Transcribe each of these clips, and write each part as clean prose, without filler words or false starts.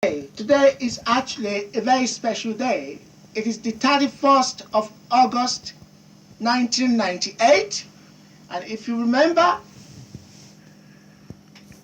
Today is actually a very special day. It is the 31st of August 1998, and if you remember,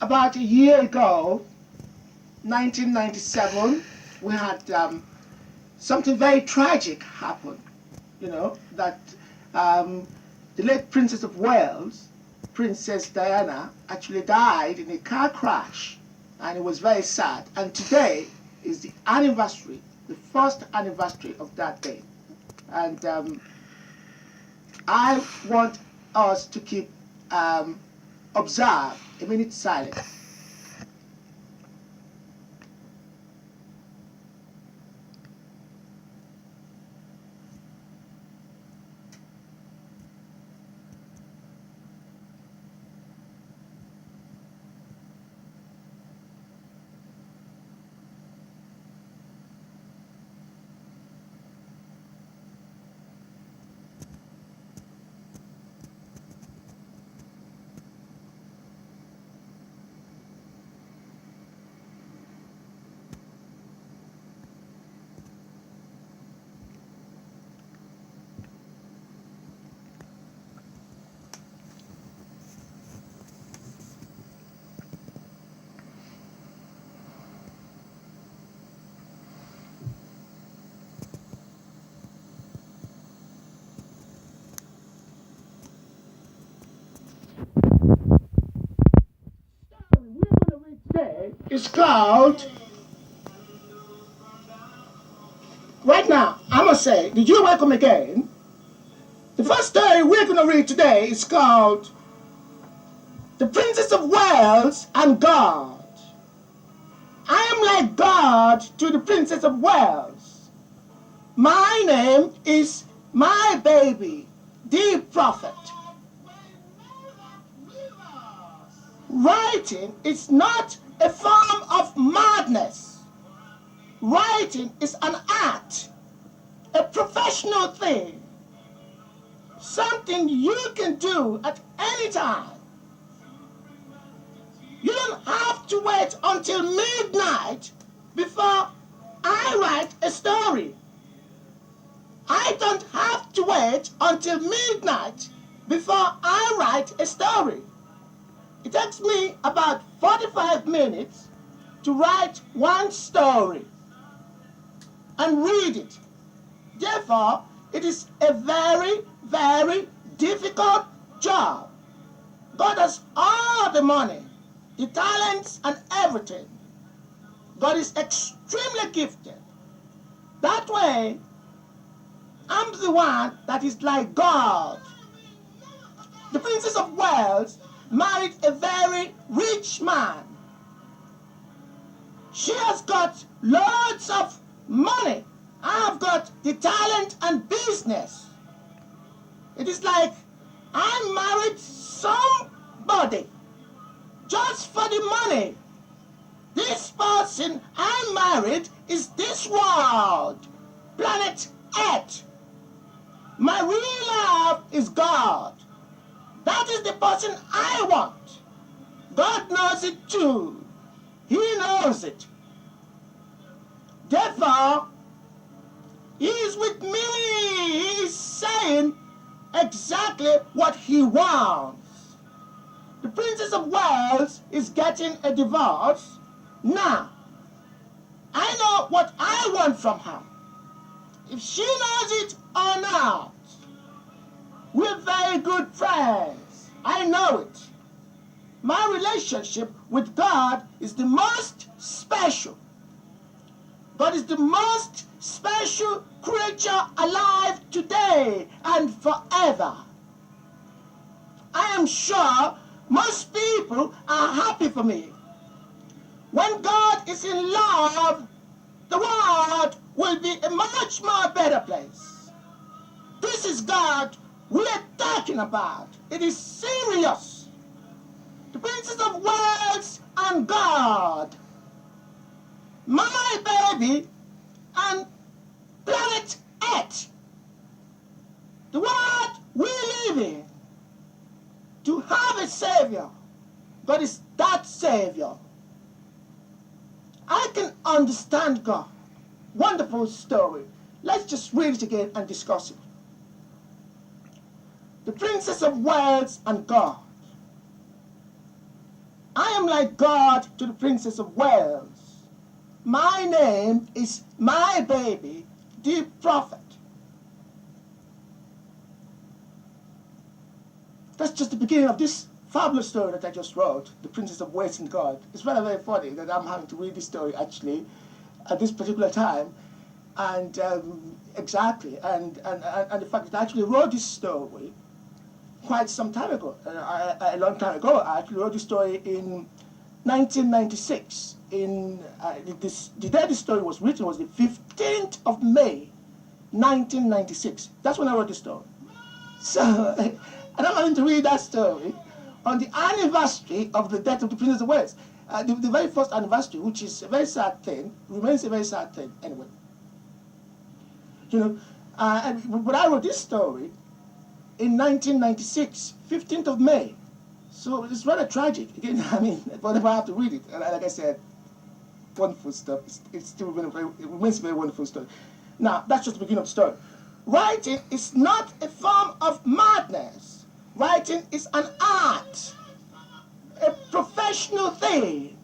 about a year ago, 1997, we had something very tragic happen. That the late Princess of Wales, Princess Diana, actually died in a car crash, and it was very sad. And today is the anniversary, the first anniversary of that day. And I want us to keep observe a minute silence. Today is called, right now, I must say, did you welcome again? The first story we're going to read today is called The Princess of Wales and God. I am like God to the Princess of Wales. My name is my baby, the prophet. Writing is not a form of madness. Writing is an art, a professional thing, something you can do at any time. You don't have to wait until midnight before I write a story. I don't have to wait until midnight before I write a story. It takes me about 45 minutes to write one story and read it. Therefore, it is a very, very difficult job. God has all the money, the talents, and everything. God is extremely gifted. That way, I'm the one that is like God. The Princess of Wales married a very rich man. She has got loads of money. I've got the talent and business. It is like I married somebody just for the money. This person I married is this world, planet Earth. My real love is God. That is the person I want. God knows it too. He knows it. Therefore, He is with me. He is saying exactly what He wants. The Princess of Wales is getting a divorce. Now, I know what I want from her. If she knows it or not, we're very good friends. I know it. My relationship with God is the most special. God is the most special creature alive today and forever. I am sure most people are happy for me. When God is in love, the world will be a much more better place. This is God we are talking about. It is serious. The Princess of Wales and God. My baby and planet Earth. The world we live in. To have a savior. God is that savior. I can understand God. Wonderful story. Let's just read it again and discuss it. The Princess of Wales and God. I am like God to the Princess of Wales. My name is my baby, the prophet. That's just the beginning of this fabulous story that I just wrote, The Princess of Wales and God. It's very, very funny that I'm having to read this story actually at this particular time. And exactly, and the fact that I actually wrote this story quite some time ago, a long time ago. I actually wrote this story in 1996. The day this story was written was the 15th of May, 1996. That's when I wrote the story. So, and I'm having to read that story on the anniversary of the death of the Princess of Wales. The very first anniversary, which is a very sad thing, remains a very sad thing anyway. You know, but I wrote this story in 1996, 15th of May. So it's rather tragic. Again, I mean, whenever I have to read it, and like I said, wonderful stuff. It remains a very wonderful story. Now, that's just the beginning of the story. Writing is not a form of madness. Writing is an art, a professional thing.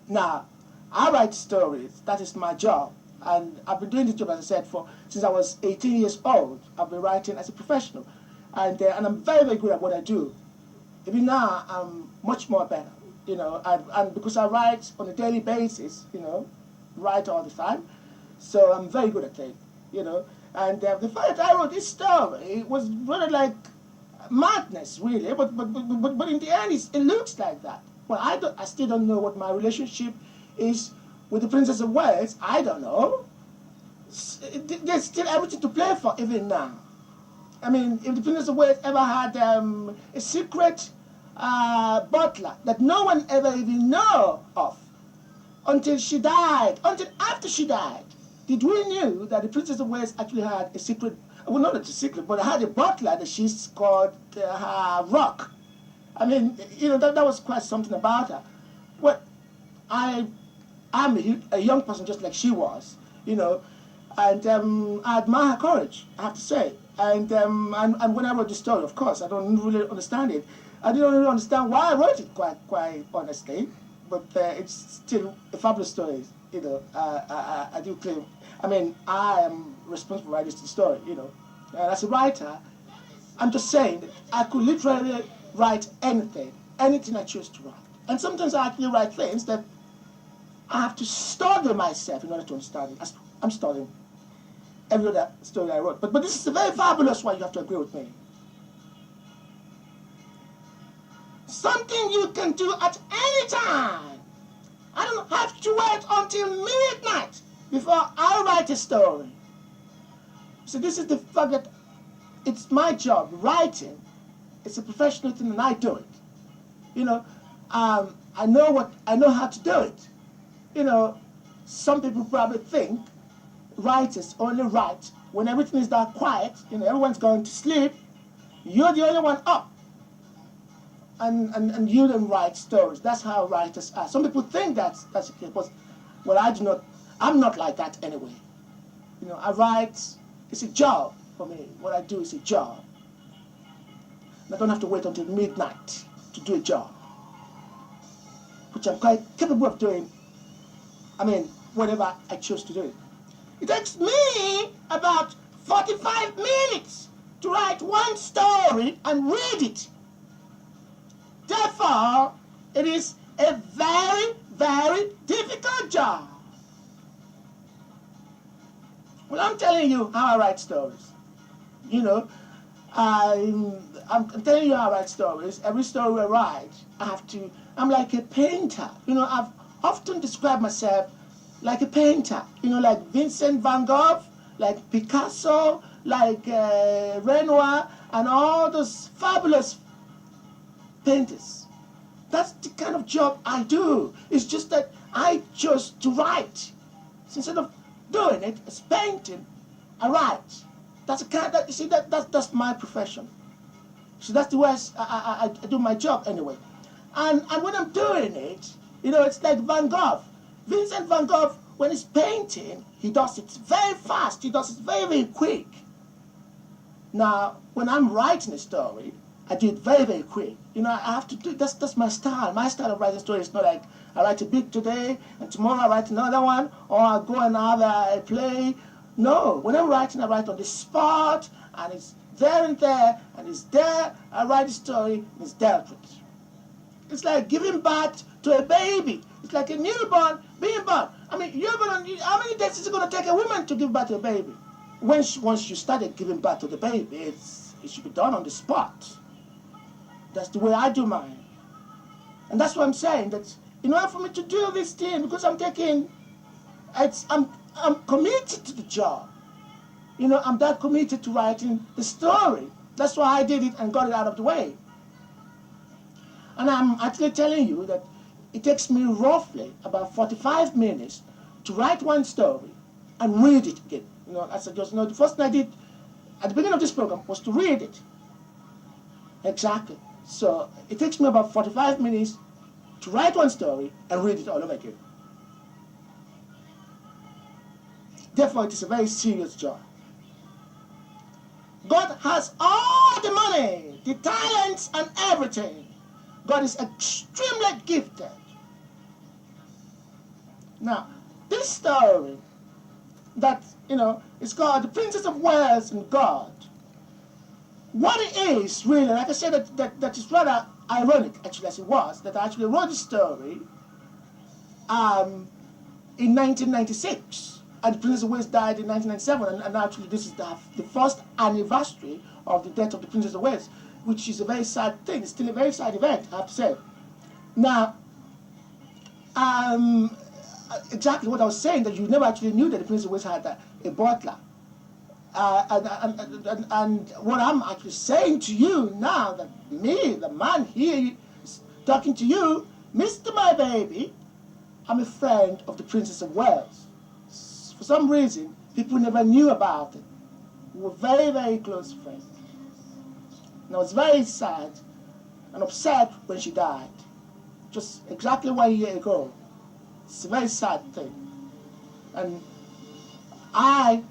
Now, I write stories. That is my job. And I've been doing this job, as I said, since I was 18 years old. I've been writing as a professional. And I'm very, very good at what I do. Even now, I'm much more better, you know, and because I write on a daily basis, you know, write all the time, so I'm very good at it, you know. And the fact that I wrote this story was really like madness, really, but in the end, it looks like that. Well, I still don't know what my relationship is with the Princess of Wales. I don't know. There's still everything to play for even now. I mean, if the Princess of Wales ever had a secret butler that no one ever even know of until she died, until after she died, did we knew that the Princess of Wales actually had a secret, well, not a secret, but had a butler that she's called Rock. I mean, you know, that was quite something about her. Well, I'm a young person just like she was, you know, and I admire her courage, I have to say. And when I wrote the story, of course, I don't really understand it. I didn't really understand why I wrote it, quite honestly. But it's still a fabulous story, you know. I do claim. I mean, I am responsible for writing the story, you know. And as a writer, I'm just saying that I could literally write anything I choose to write. And sometimes I actually write things that I have to study myself in order to understand it. I'm studying every other story I wrote. But this is a very fabulous one, you have to agree with me. Something you can do at any time. I don't have to wait until midnight before I write a story. So this is the fact that it's my job. Writing, it's a professional thing and I do it. You know, I know how to do it. You know, some people probably think writers only write when everything is that quiet, you know, everyone's going to sleep, you're the only one up. And you don't write stories. That's how writers are. Some people think that's the case, but well, I'm not like that anyway. You know, I write, it's a job for me. What I do is a job. And I don't have to wait until midnight to do a job, which I'm quite capable of doing, I mean, whenever I choose to do it. It takes me about 45 minutes to write one story and read it. Therefore, it is a very, very difficult job. Well, I'm telling you how I write stories. You know, I'm telling you how I write stories. Every story I write, I'm like a painter. You know, I've often described myself like a painter. You know, like Vincent van Gogh, like Picasso, like Renoir, and all those fabulous painters. That's the kind of job I do. It's just that I chose to write. So instead of doing it as painting, I write. That's a kind of, you see, that's my profession. So that's the way I do my job anyway. And when I'm doing it, You know, it's like Van Gogh. Vincent van Gogh, when he's painting, he does it very fast. He does it very, very quick. Now, when I'm writing a story, I do it very, very quick. You know, I have to do that's my style. My style of writing stories is not like I write a bit today and tomorrow I write another one, or I go and have a play. No, when I'm writing, I write on the spot, and it's there and there, and it's there. I write a story, and it's dealt with. It's like giving birth to a baby. It's like a newborn being born. I mean, how many days is it going to take a woman to give birth to a baby? Once you started giving birth to the baby, it should be done on the spot. That's the way I do mine. And that's what I'm saying, that in order for me to do this thing, because I'm committed to the job. You know, I'm that committed to writing the story. That's why I did it and got it out of the way. And I'm actually telling you that it takes me roughly about 45 minutes to write one story and read it again. You know, as I just know, the first thing I did at the beginning of this program was to read it. Exactly. So it takes me about 45 minutes to write one story and read it all over again. Therefore, it is a very serious job. God has all the money, the talents, and everything. God is extremely gifted. Now, this story that, you know, is called The Princess of Wales and God. What it is, really, like I said, that is rather ironic, actually, as it was, that I actually wrote the story in 1996. And the Princess of Wales died in 1997, and actually this is the first anniversary of the death of the Princess of Wales, which is a very sad thing. It's still a very sad event, I have to say. Now, exactly what I was saying, that you never actually knew that the Princess of Wales had a butler. And what I'm actually saying to you now, that me, the man here, is talking to you, Mr. My Baby, I'm a friend of the Princess of Wales. For some reason, people never knew about it. We were very, very close friends. And I was very sad and upset when she died, just exactly 1 year ago. It's a very sad thing. And I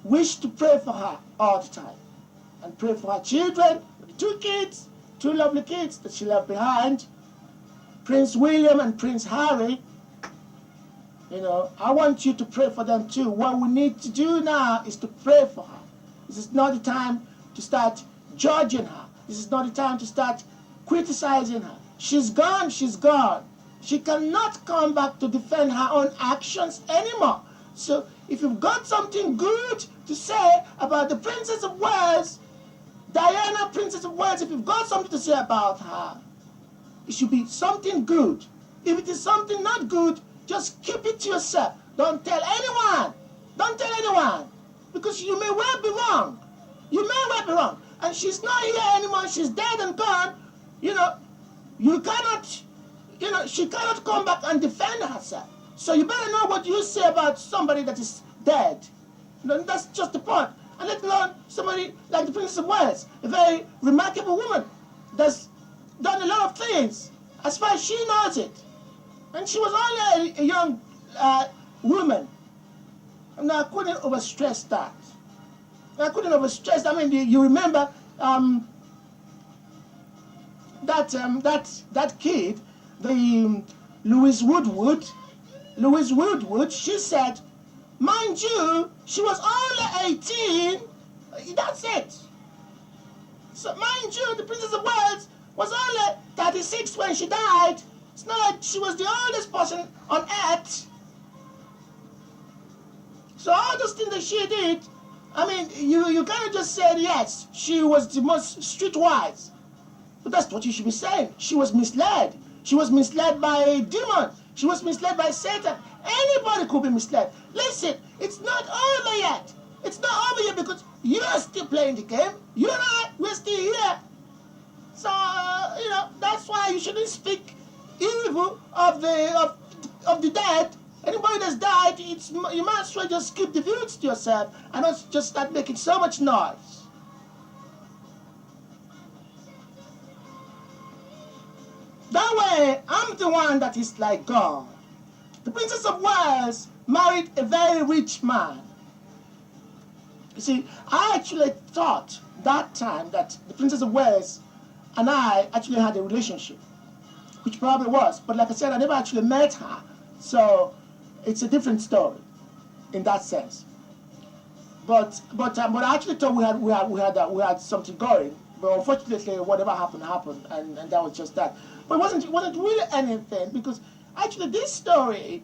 wish to pray for her all the time, and pray for her children, the 2 kids, 2 lovely kids that she left behind, Prince William and Prince Harry. You know, I want you to pray for them too. What we need to do now is to pray for her. This is not the time to start judging her. This is not the time to start criticizing her. She's gone, she's gone. She cannot come back to defend her own actions anymore. So if you've got something good to say about the Princess of Wales, Diana, Princess of Wales, if you've got something to say about her, it should be something good. If it is something not good, just keep it to yourself. Don't tell anyone. Don't tell anyone. Because you may well be wrong. You may well be wrong. And she's not here anymore. She's dead and gone. You know, you cannot, you know, she cannot come back and defend herself. So you better know what you say about somebody that is dead. That's just the point. And let alone somebody like the Princess of Wales, a very remarkable woman that's done a lot of things, as far as she knows it. And she was only a young woman. And I couldn't overstress that. I couldn't overstress. I mean, you remember that kid, the Louise Woodward. Louise Woodward, she said, mind you, she was only 18. That's it. So mind you, the Princess of Wales was only 36 when she died. It's not like she was the oldest person on earth. So all those things that she did, I mean, you kind of just said, yes, she was the most streetwise. But that's what you should be saying. She was misled. She was misled by a demon. She was misled by Satan. Anybody could be misled. Listen, it's not over yet. It's not over yet because you are still playing the game. You and I, we're still here. So, you know, that's why you shouldn't speak evil of the dead. Anybody that's died, you might as well just keep the views to yourself and not just start making so much noise. That way, I'm I'm the one that is like God. The Princess of Wales married a very rich man. You see, I actually thought that time that the Princess of Wales and I actually had a relationship, which probably was. But like I said, I never actually met her, so it's a different story in that sense. But I actually thought we had something going. But unfortunately, whatever happened happened, and that was just that. But it wasn't really anything, because actually this story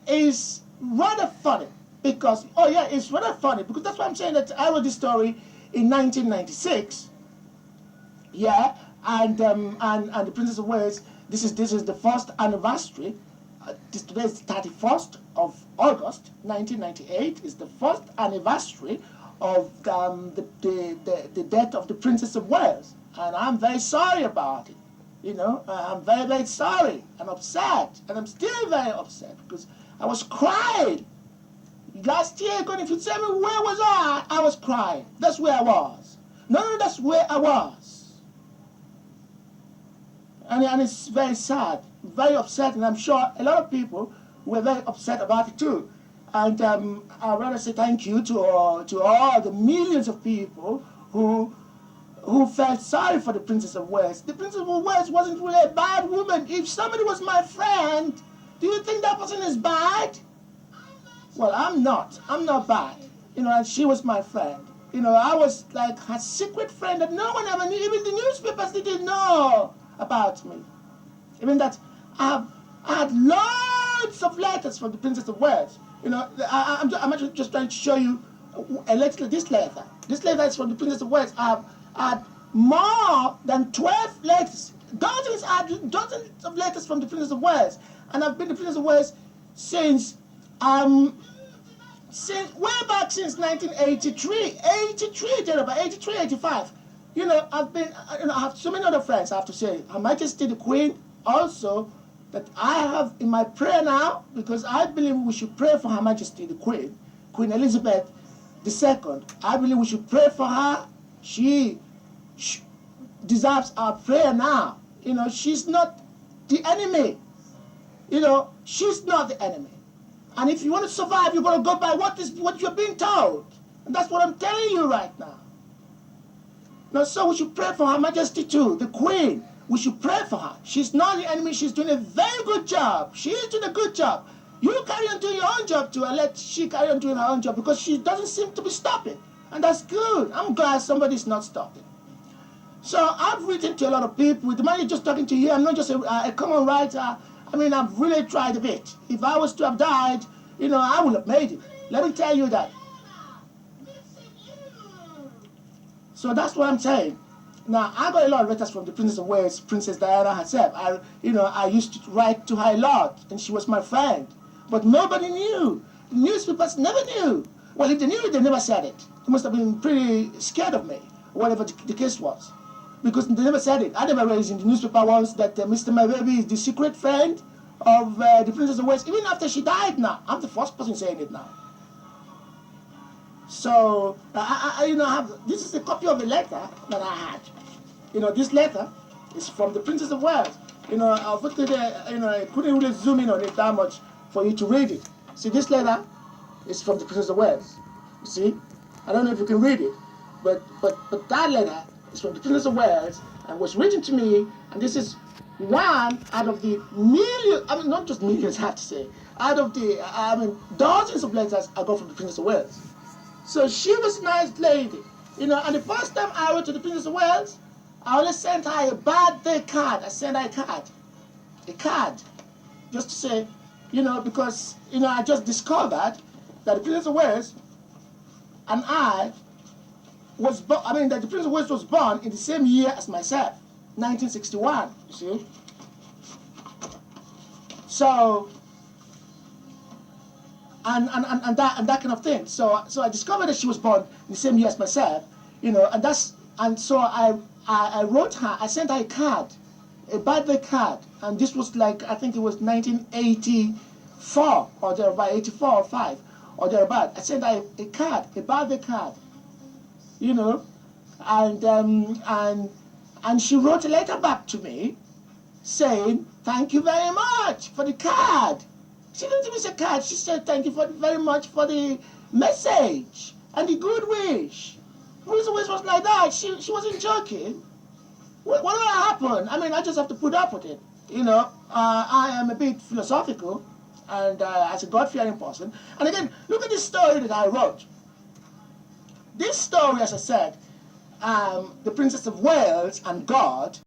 is rather funny. Because it's rather funny, because that's why I'm saying that I wrote this story in 1996. Yeah, and the Princess of Wales. This is the first anniversary. Today is the 31st of August, 1998. Is the first anniversary of the death of the Princess of Wales, and I'm very sorry about it. You know, I'm very, very sorry and upset, and I'm still very upset, because I was crying last year. If you tell me where was I was crying. That's where I was. No, that's where I was. And it's very sad, very upset, and I'm sure a lot of people were very upset about it too. And I'd rather say thank you to all the millions of people who felt sorry for the Princess of Wales. The Princess of Wales wasn't really a bad woman. If somebody was my friend, do you think that person is bad? Well, I'm not. I'm not bad. You know, and she was my friend. You know, I was like her secret friend that no one ever knew. Even the newspapers didn't know about me. Even that I had loads of letters from the Princess of Wales. You know, I'm actually just trying to show you this letter. This letter is from the Princess of Wales. I had more than 12 letters. Dozens of letters from the Princess of Wales. And I've been the Princess of Wales since way back since 1983, 83, 85. You know, I have so many other friends, I have to say. Her Majesty the Queen, also, that I have in my prayer now, because I believe we should pray for Her Majesty the Queen, Queen Elizabeth II. I believe we should pray for her. She deserves our prayer now. You know, she's not the enemy. You know, she's not the enemy. And if you want to survive, you've got to go by what you're being told. And that's what I'm telling you right now. Now, so we should pray for Her Majesty too, the Queen. We should pray for her. She's not the enemy. She's doing a very good job. She is doing a good job. You carry on doing your own job too, and let she carry on doing her own job, because she doesn't seem to be stopping. And that's good. I'm glad somebody's not stopping. So I've written to a lot of people. With the money just talking to you, I'm not just a common writer. I mean, I've really tried a bit. If I was to have died, you know, I would have made it. Let me tell you that. So that's what I'm saying. Now, I got a lot of letters from the Princess of Wales, Princess Diana herself. I used to write to her a lot, and she was my friend. But nobody knew. The newspapers never knew. Well, if they knew, they never said it. They must have been pretty scared of me, whatever the case was. Because they never said it. I never raised in the newspaper once that Mr. My Baby is the secret friend of the Princess of Wales. Even after she died now, I'm the first person saying it now. So, this is a copy of a letter that I had. You know, this letter is from the Princess of Wales. You know, unfortunately, I couldn't really zoom in on it that much for you to read it. See, this letter is from the Princess of Wales. You see? I don't know if you can read it, but that letter is from the Princess of Wales and was written to me, and this is one out of the millions, I mean, not just millions, I have to say, out of the, dozens of letters I got from the Princess of Wales. So she was a nice lady, you know, and the first time I went to the Princess of Wales, I only sent her a birthday card. I sent her a card, just to say, you know, because, you know, I just discovered that the Princess of Wales and I was born, that the Princess of Wales was born in the same year as myself, 1961, you see. So, and that kind of thing. So I discovered that she was born in the same year as myself, you know, and so I wrote her, I sent her a card, a birthday card, and this was like, I think it was 1984 or thereabout, 84 or 5 or thereabout. I sent her a card, a birthday card, you know, and she wrote a letter back to me, saying, thank you very much for the card. She didn't even say card, she said thank you very much for the message and the good wish. The reason it was like that, she wasn't joking. Whatever happened, I mean, I just have to put up with it. I am a bit philosophical and as a God-fearing person. And again, look at this story that I wrote. This story, as I said, the Princess of Wales and God,